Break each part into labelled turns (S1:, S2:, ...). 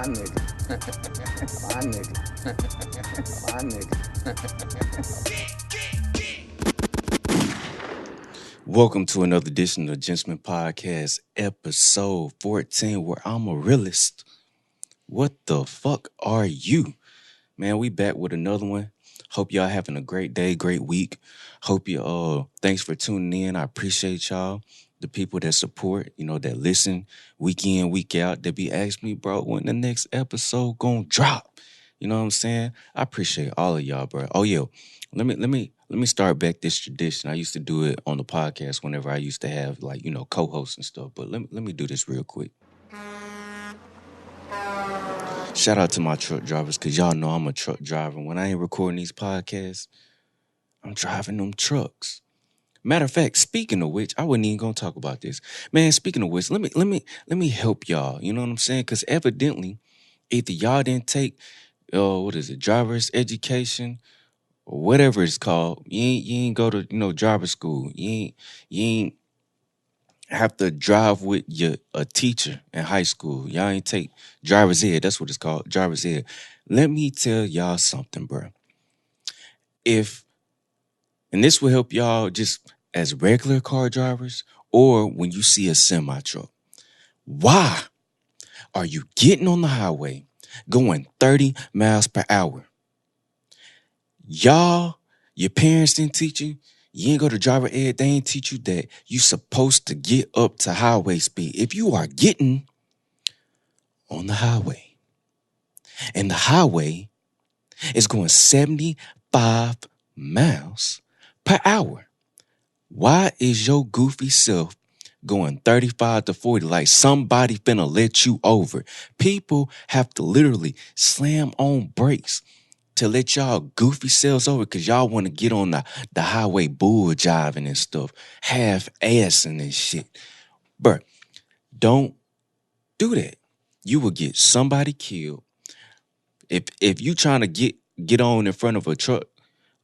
S1: nigga. My nigga. My nigga.
S2: Welcome to another edition of Gentsmen Podcast, episode 14, where I'm a realist. What the fuck are you? Man, we back with another one. Hope y'all having a great day, great week. Hope you thanks for tuning in. I appreciate y'all. The people that support, that listen week in, week out, that be asking me, bro, when the next episode gonna drop? You know what I'm saying? I appreciate all of y'all, bro. Oh yeah. Let me start back this tradition. I used to do it on the podcast whenever I used to have co-hosts and stuff. But let me do this real quick. Shout out to my truck drivers, because y'all know I'm a truck driver. When I ain't recording these podcasts, I'm driving them trucks. Matter of fact, speaking of which, I wasn't even gonna talk about this. Man, speaking of which, let me help y'all. You know what I'm saying? Because evidently, either y'all didn't take driver's education or whatever it's called. You ain't go to driver's school. You ain't have to drive with a teacher in high school. Y'all ain't take driver's ed. That's what it's called, driver's ed. Let me tell y'all something, bro. And this will help y'all just as regular car drivers or when you see a semi truck. Why are you getting on the highway going 30 miles per hour? Your parents didn't teach you. You ain't go to driver ed. They ain't teach you that you supposed to get up to highway speed. If you are getting on the highway and the highway is going 75 miles per hour, why is your goofy self going 35 to 40 like somebody finna let you over? People have to literally slam on brakes to let y'all goofy selves over because y'all want to get on the highway bull jiving and stuff, half-assing and shit. Bruh, don't do that. You will get somebody killed. If you trying to get on in front of a truck,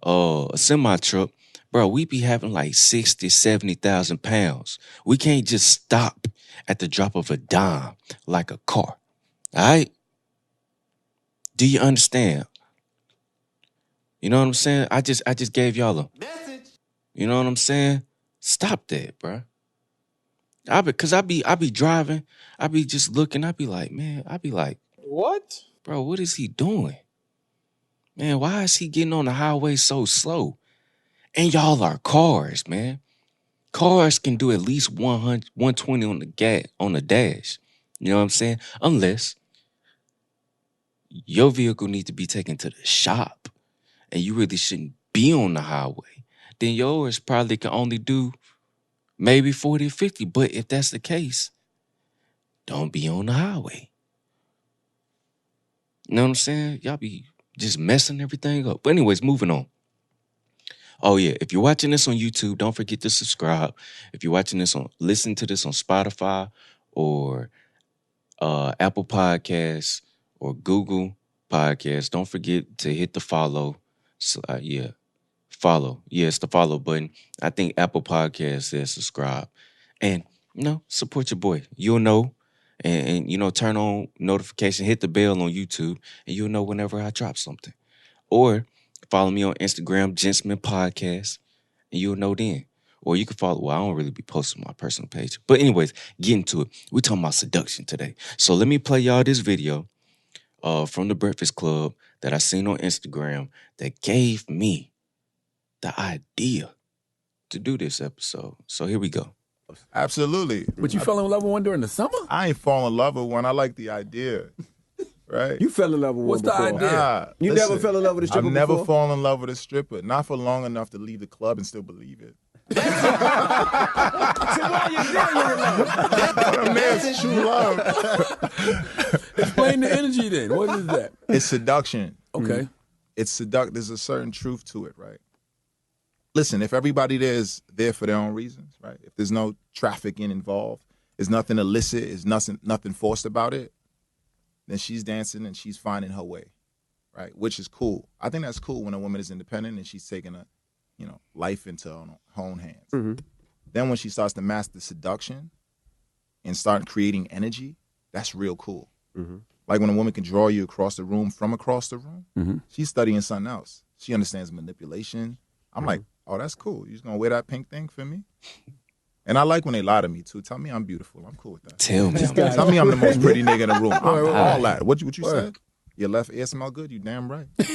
S2: a semi-truck, bro, we be having like 60, 70,000 pounds. We can't just stop at the drop of a dime like a car. All right? Do you understand? You know what I'm saying? I just gave y'all a message. You know what I'm saying? Stop that, bro. I be driving. I be just looking. I be like, man,
S1: What?
S2: bro, what is he doing? Man, why is he getting on the highway so slow? And y'all are cars, man. Cars can do at least 100, 120 on the dash. You know what I'm saying? Unless your vehicle needs to be taken to the shop and you really shouldn't be on the highway. Then yours probably can only do maybe 40 or 50. But if that's the case, don't be on the highway. You know what I'm saying? Y'all be just messing everything up. But anyways, moving on. Oh yeah, if you're watching this on YouTube, don't forget to subscribe. If you're watching this listen to this on Spotify or Apple Podcasts or Google Podcasts, don't forget to hit the follow. So, follow. Yeah, it's the follow button. I think Apple Podcasts says subscribe. And, support your boy. You'll know. And turn on notification, hit the bell on YouTube, and you'll know whenever I drop something. Or follow me on Instagram, Gentsmen Podcast, and you'll know then. Or you can follow, well, I don't really be posting my personal page. But anyways, get into it. We're talking about seduction today. So let me play y'all this video from the Breakfast Club that I seen on Instagram that gave me the idea to do this episode. So here we go.
S3: Absolutely.
S4: But you fell in love with one during the summer?
S3: I ain't fall in love with one. I like the idea. Right?
S4: You fell in love with
S1: What's
S4: one
S1: the
S4: before.
S1: idea?
S3: Nah,
S4: You
S3: listen,
S4: never fell in love with a stripper
S3: I've never
S4: before?
S3: fallen in love with a stripper. Not for long enough to leave the club and still believe it.
S4: So why you in love?
S3: But a man's true love.
S4: Explain the energy then. What is that?
S3: It's seduction.
S4: Okay.
S3: It's there's a certain truth to it, right? Listen, if everybody there's there for their own reasons, right? If there's no trafficking involved, there's nothing illicit, there's nothing forced about it, then she's dancing and she's finding her way, right? Which is cool. I think that's cool when a woman is independent and she's taking life into her own hands.
S4: Mm-hmm.
S3: Then when she starts to master seduction and start creating energy, that's real cool.
S4: Mm-hmm.
S3: Like when a woman can draw you across the room from across the room,
S4: Mhm.
S3: she's studying something else. She understands manipulation. I'm like, oh, that's cool. You just gonna wear that pink thing for me? And I like when they lie to me too. Tell me I'm beautiful. I'm cool with that.
S2: Tell me.
S3: Tell me I'm the most pretty nigga in the room. I'm
S4: Word,
S3: all
S4: word.
S3: that. What you
S4: Word.
S3: said? Your left ear smell good? You damn right. I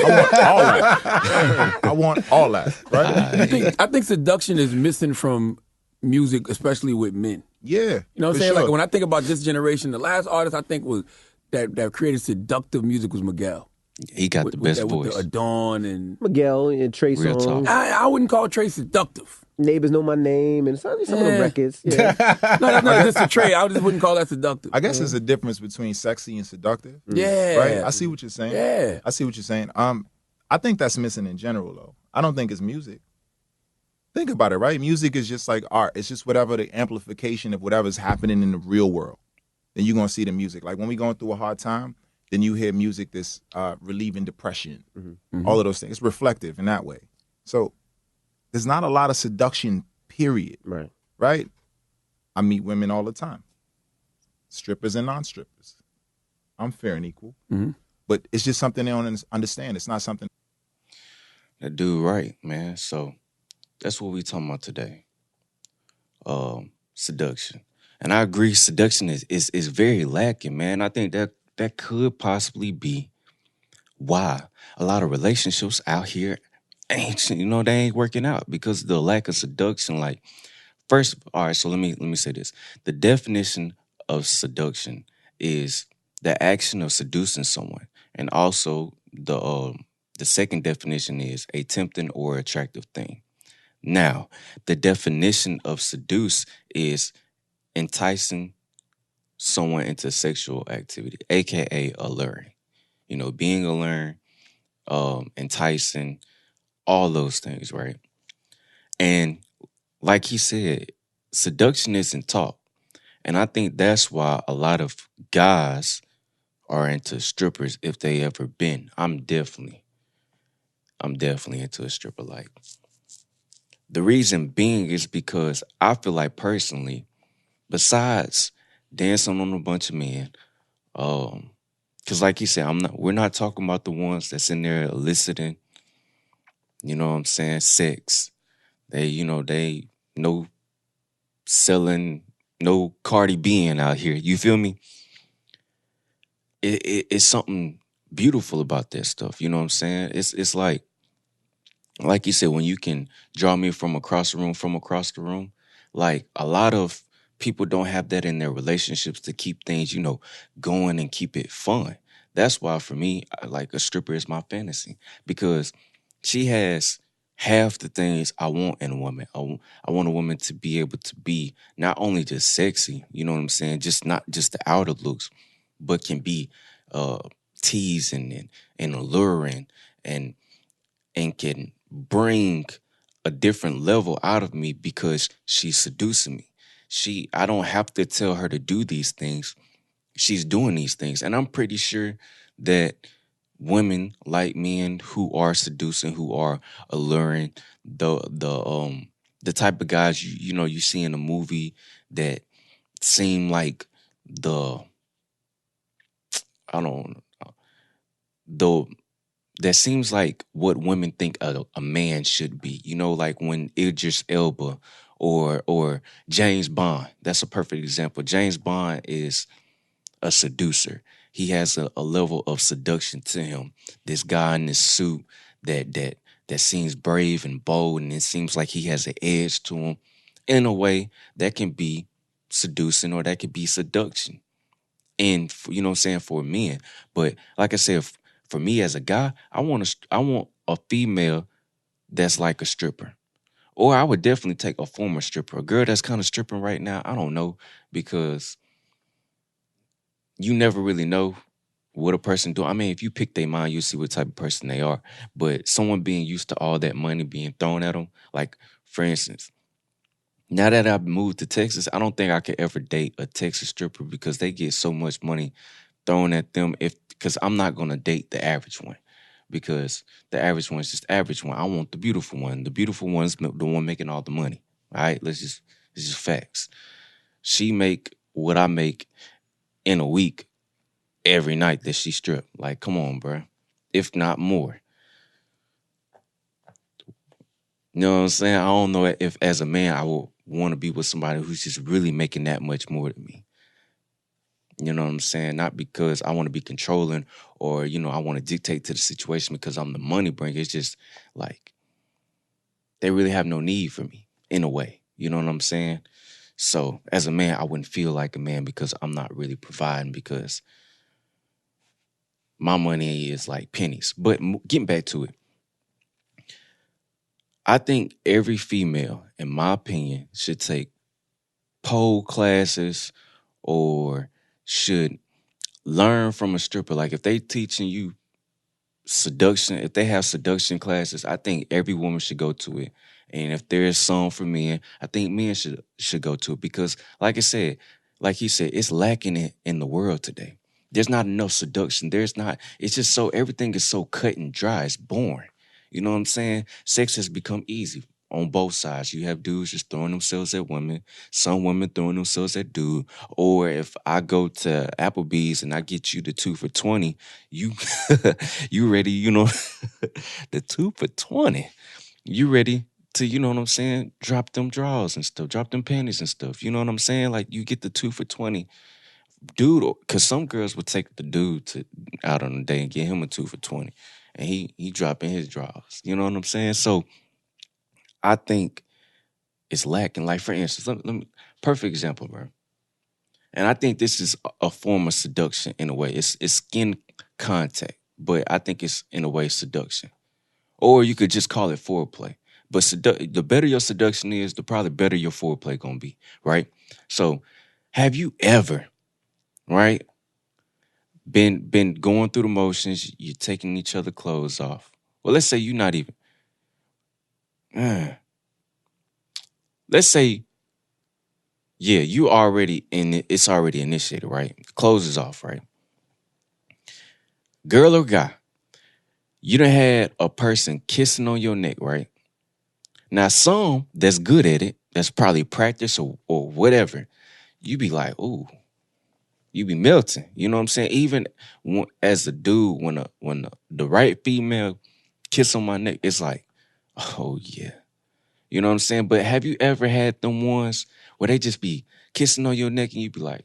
S3: want all that. I want all that, right?
S4: I think seduction is missing from music, especially with men.
S3: Yeah.
S4: You know what I'm
S3: for
S4: saying?
S3: sure.
S4: Like when I think about this generation, the last artist I think was that created seductive music was Miguel.
S2: He got the best voice.
S4: With the Adon and
S5: Miguel and Trey
S2: Real
S5: Songz.
S2: talk.
S4: I wouldn't call Trey seductive.
S5: Neighbors Know My Name and some of the records. Yeah.
S4: No, that's not just a Trey. I just wouldn't call that seductive.
S3: I guess there's a difference between sexy and seductive.
S4: Yeah.
S3: Right? I see what you're saying.
S4: Yeah.
S3: I see what you're saying. I think that's missing in general though. I don't think it's music. Think about it, right? Music is just like art. It's just whatever the amplification of whatever's happening in the real world. Then you're gonna see the music. Like when we going through a hard time, then you hear music that's relieving depression. All of those things. It's reflective in that way. So there's not a lot of seduction, period.
S5: Right.
S3: Right? I meet women all the time. Strippers and non-strippers. I'm fair and equal.
S4: Mhm.
S3: But it's just something they don't understand. It's not something.
S2: That dude right, man. So that's what we talking about today. Seduction. And I agree, seduction is very lacking, man. I think that could possibly be why a lot of relationships out here ain't, they ain't working out because of the lack of seduction. Like, first, all right, so let me say this. The definition of seduction is the action of seducing someone. And also the second definition is a tempting or attractive thing. Now, the definition of seduce is enticing someone into sexual activity, aka alluring. Being alluring, enticing, all those things, right? And like he said, seduction isn't taught. And I think that's why a lot of guys are into strippers if they ever been. I'm definitely into a stripper. Like, the reason being is because I feel like personally, besides dancing on a bunch of men, because like you said, we're not talking about the ones that's in there eliciting, you know what I'm saying, sex. They no selling, no Cardi B out here. You feel me? It's something beautiful about that stuff. You know what I'm saying? It's like you said, when you can draw me from across the room, like a lot of people don't have that in their relationships to keep things, going and keep it fun. That's why for me, like a stripper is my fantasy because she has half the things I want in a woman. I want a woman to be able to be not only just sexy, you know what I'm saying, just not just the outer looks, but can be teasing and alluring and can bring a different level out of me because she's seducing me. I don't have to tell her to do these things. She's doing these things. And I'm pretty sure that women like men who are seducing, who are alluring, the type of guys you see in a movie that seem like I don't the that seems like what women think a man should be. Like when Idris Elba or James Bond. That's a perfect example. James Bond is a seducer. He has a level of seduction to him. This guy in this suit that seems brave and bold, and it seems like he has an edge to him. In a way, that can be seducing or that could be seduction. And you know what I'm saying, for men. But like I said, for me as a guy, I want a female that's like a stripper. Or I would definitely take a former stripper. A girl that's kind of stripping right now, I don't know, because you never really know what a person do. I mean, if you pick their mind, you see what type of person they are. But someone being used to all that money being thrown at them, like, for instance, now that I've moved to Texas, I don't think I could ever date a Texas stripper because they get so much money thrown at them. Because I'm not gonna date the average one, because the average one is just average one. I want the beautiful one. The beautiful one's the one making all the money. All right, it's just facts. She make what I make in a week every night that she stripped. Like, come on, bro. If not more. You know what I'm saying? I don't know if as a man I would want to be with somebody who's just really making that much more than me. You know what I'm saying? Not because I want to be controlling or, I want to dictate to the situation because I'm the money bringer. It's just like they really have no need for me in a way. You know what I'm saying? So as a man, I wouldn't feel like a man because I'm not really providing because my money is like pennies. But getting back to it, I think every female, in my opinion, should take pole classes or should learn from a stripper. Like if they teaching you seduction, if they have seduction classes, I think every woman should go to it. And if there is some for men, I think men should go to it because, like I said, like he said, it's lacking in the world today. There's not enough seduction. There's not. It's just so everything is so cut and dry. It's boring. You know what I'm saying? Sex has become easy on both sides. You have dudes just throwing themselves at women, some women throwing themselves at dude. Or if I go to Applebee's and I get you the 2 for $20, you you ready, the 2 for $20. You ready to, you know what I'm saying, drop them drawers and stuff, drop them panties and stuff. You know what I'm saying? Like you get the 2 for $20. Dude, because some girls would take the dude out on a day and get him a 2 for $20. And he dropping his drawers. You know what I'm saying? So I think it's lacking. Like for instance, let me perfect example, bro. And I think this is a form of seduction in a way. It's skin contact, but I think it's in a way seduction. Or you could just call it foreplay. But the better your seduction is, the probably better your foreplay gonna be, right? So, have you ever, right, been going through the motions? You're taking each other clothes off. Well, let's say you're not even. Let's say, yeah, you already in it. It's already initiated, right? Clothes is off, right? Girl or guy, you done had a person kissing on your neck, right? Now, some that's good at it, that's probably practice or whatever, you be like, ooh, you be melting. You know what I'm saying? Even as a dude, when the right female kiss on my neck, it's like, oh yeah. You know what I'm saying? But have you ever had them ones where they just be kissing on your neck and you be like,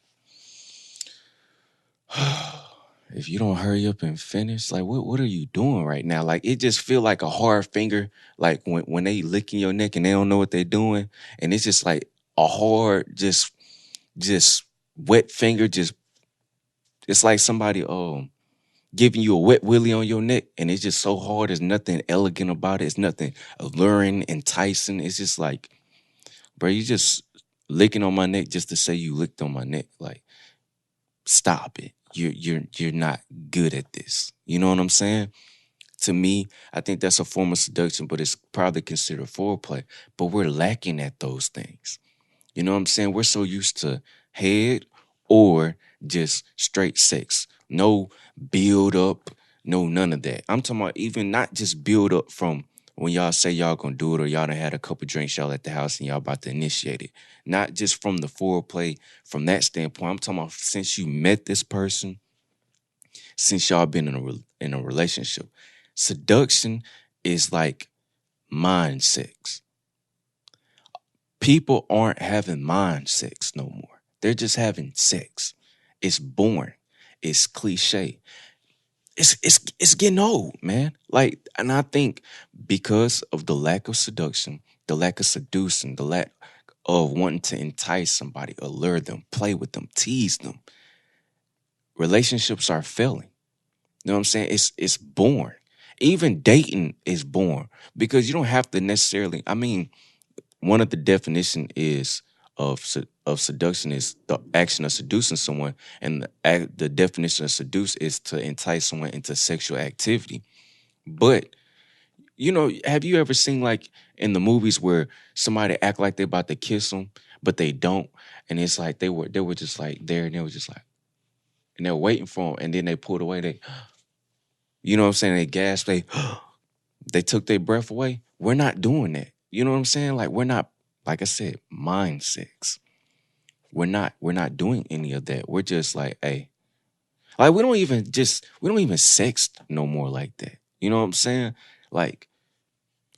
S2: if you don't hurry up and finish, like what are you doing right now? Like it just feel like a hard finger, like when they licking your neck and they don't know what they're doing, and it's just like a hard, just wet finger, just it's like somebody giving you a wet willy on your neck, and it's just so hard. There's nothing elegant about it. It's nothing alluring, enticing. It's just like, bro, you just licking on my neck just to say you licked on my neck. Like, stop it. You're not good at this. You know what I'm saying? To me, I think that's a form of seduction, but it's probably considered foreplay. But we're lacking at those things. You know what I'm saying? We're so used to head or just straight sex. No build up, no none of that. I'm talking about even not just build up from when y'all say y'all gonna do it or y'all done had a couple drinks y'all at the house and y'all about to initiate it. Not just from the foreplay from that standpoint. I'm talking about since you met this person, since y'all been in a relationship. Seduction is like mind sex. People aren't having mind sex no more. They're just having sex. It's boring. It's cliche. It's getting old, man. Like, and I think because of the lack of seduction, the lack of seducing, the lack of wanting to entice somebody, allure them, play with them, tease them, relationships are failing. You know what I'm saying? It's boring. Even dating is boring because you don't have to necessarily. I mean, one of the definition is of seduction is the action of seducing someone, and the definition of seduce is to entice someone into sexual activity. But have you ever seen like in the movies where somebody act like they about to kiss them, but they don't, and it's like they were just like there, and they were just like, and they're waiting for them, and then they pulled away. You know what I'm saying? They gasped. They took their breath away. We're not doing that. You know what I'm saying? Like we're not, like I said, mind sex. We're not doing any of that. We're just like, hey, Like we don't even sext no more like that. You know what I'm saying? Like,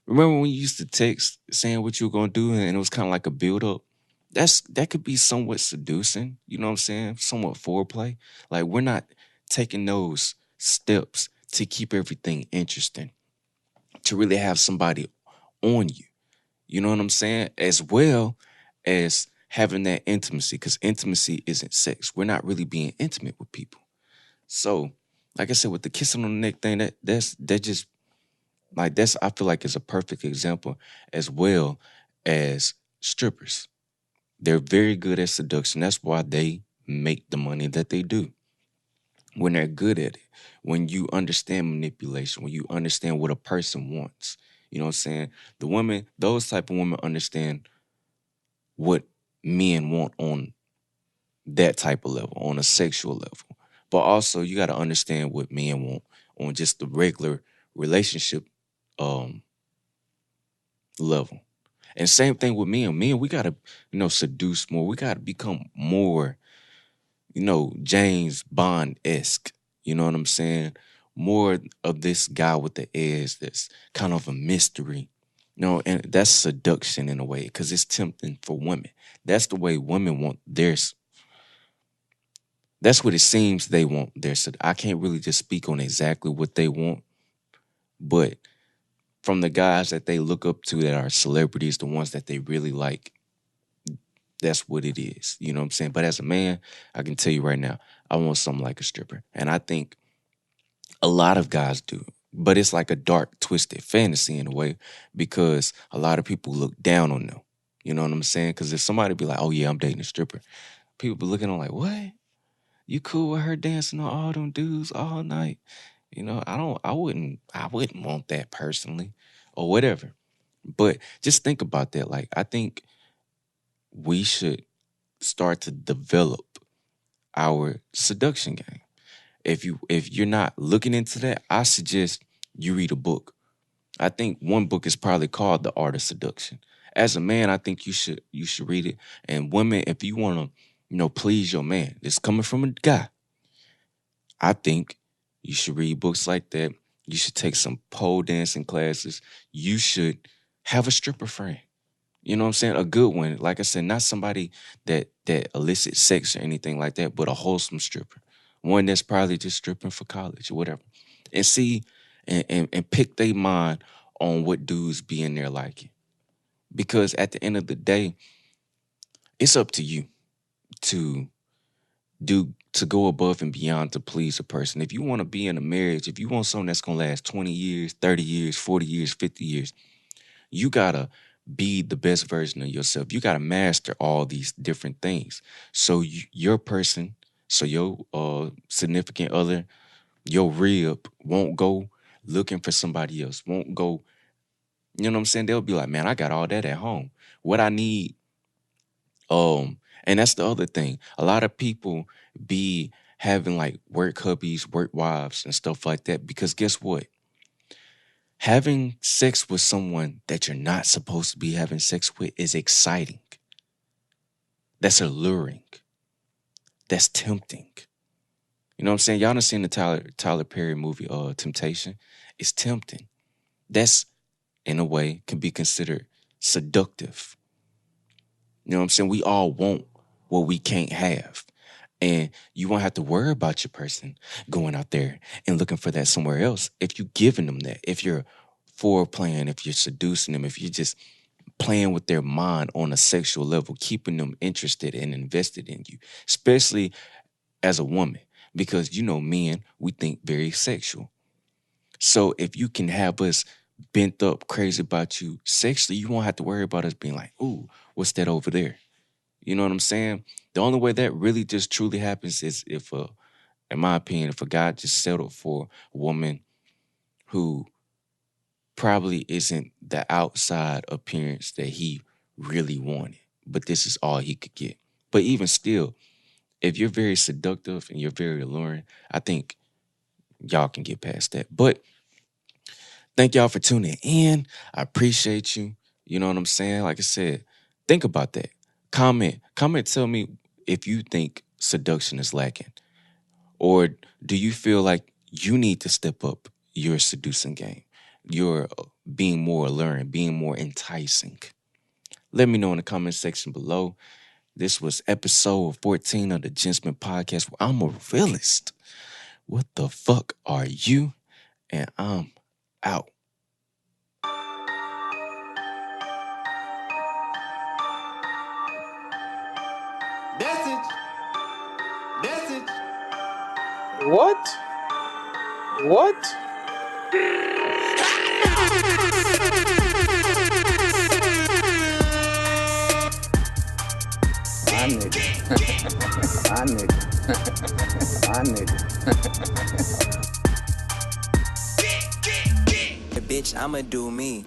S2: remember when you used to text saying what you were gonna do and it was kind of like a build up? That could be somewhat seducing, you know what I'm saying? Somewhat foreplay. Like we're not taking those steps to keep everything interesting, to really have somebody on you. You know what I'm saying? As well as having that intimacy, because intimacy isn't sex. We're not really being intimate with people. So, like I said, with the kissing on the neck thing, that just like that's I feel like is a perfect example, as well as strippers. They're very good at seduction. That's why they make the money that they do. When they're good at it, when you understand manipulation, when you understand what a person wants. You know what I'm saying? The women, those type of women understand what men want on that type of level, on a sexual level. But also you gotta understand what men want on just the regular relationship um level. And same thing with men. Men, we gotta, seduce more. We gotta become more, James Bond-esque. You know what I'm saying? More of this guy with the edge that's kind of a mystery. And that's seduction in a way, because it's tempting for women. That's the way women want theirs. That's what it seems they want. I can't really just speak on exactly what they want, but from the guys that they look up to that are celebrities, the ones that they really like, that's what it is. You know what I'm saying? But as a man, I can tell you right now, I want something like a stripper. And I think a lot of guys do. But it's like a dark, twisted fantasy in a way, because a lot of people look down on them. You know what I'm saying? Because if somebody be like, oh yeah, I'm dating a stripper, people be looking at them like, what? You cool with her dancing on all them dudes all night? I wouldn't want that personally or whatever. But just think about that. Like, I think we should start to develop our seduction game. If you're not looking into that, I suggest you read a book. I think one book is probably called The Art of Seduction. As a man, I think you should read it. And women, if you want to, please your man, it's coming from a guy. I think you should read books like that. You should take some pole dancing classes. You should have a stripper friend. You know what I'm saying? A good one. Like I said, not somebody that elicits sex or anything like that, but a wholesome stripper. One that's probably just stripping for college or whatever. And see and pick their mind on what dudes be in there liking. Because at the end of the day, it's up to you to to go above and beyond to please a person. If you want to be in a marriage, if you want something that's gonna last 20 years, 30 years, 40 years, 50 years, you gotta be the best version of yourself. You gotta master all these different things. So your person, so your significant other, your rib won't go looking for somebody else. Won't go, you know what I'm saying? They'll be like, man, I got all that at home. What I need, and that's the other thing. A lot of people be having like work hubbies, work wives, and stuff like that. Because guess what? Having sex with someone that you're not supposed to be having sex with is exciting. That's alluring. That's tempting. You know what I'm saying? Y'all done seen the Tyler Perry movie, Temptation. It's tempting. That's, in a way, can be considered seductive. You know what I'm saying? We all want what we can't have. And you won't have to worry about your person going out there and looking for that somewhere else if you're giving them that. If you're foreplaying, if you're seducing them, if you're just playing with their mind on a sexual level, keeping them interested and invested in you, especially as a woman, because men, we think very sexual. So if you can have us bent up crazy about you sexually, you won't have to worry about us being like, ooh, what's that over there? You know what I'm saying? The only way that really just truly happens is if, in my opinion, if a guy just settled for a woman who probably isn't the outside appearance that he really wanted, but this is all he could get. But even still, if you're very seductive and you're very alluring, I think y'all can get past that. But thank y'all for tuning in. I appreciate you. You know what I'm saying? Like I said, think about that. Comment. Tell me if you think seduction is lacking. Or do you feel like you need to step up your seducing game? You're being more alluring, being more enticing. Let me know in the comment section below. This was episode 14 of the Gentsmen podcast where I'm a realist. What the fuck are you? And I'm out.
S1: What? What? My nigga. My nigga. My nigga.
S6: Bitch, I'ma do me.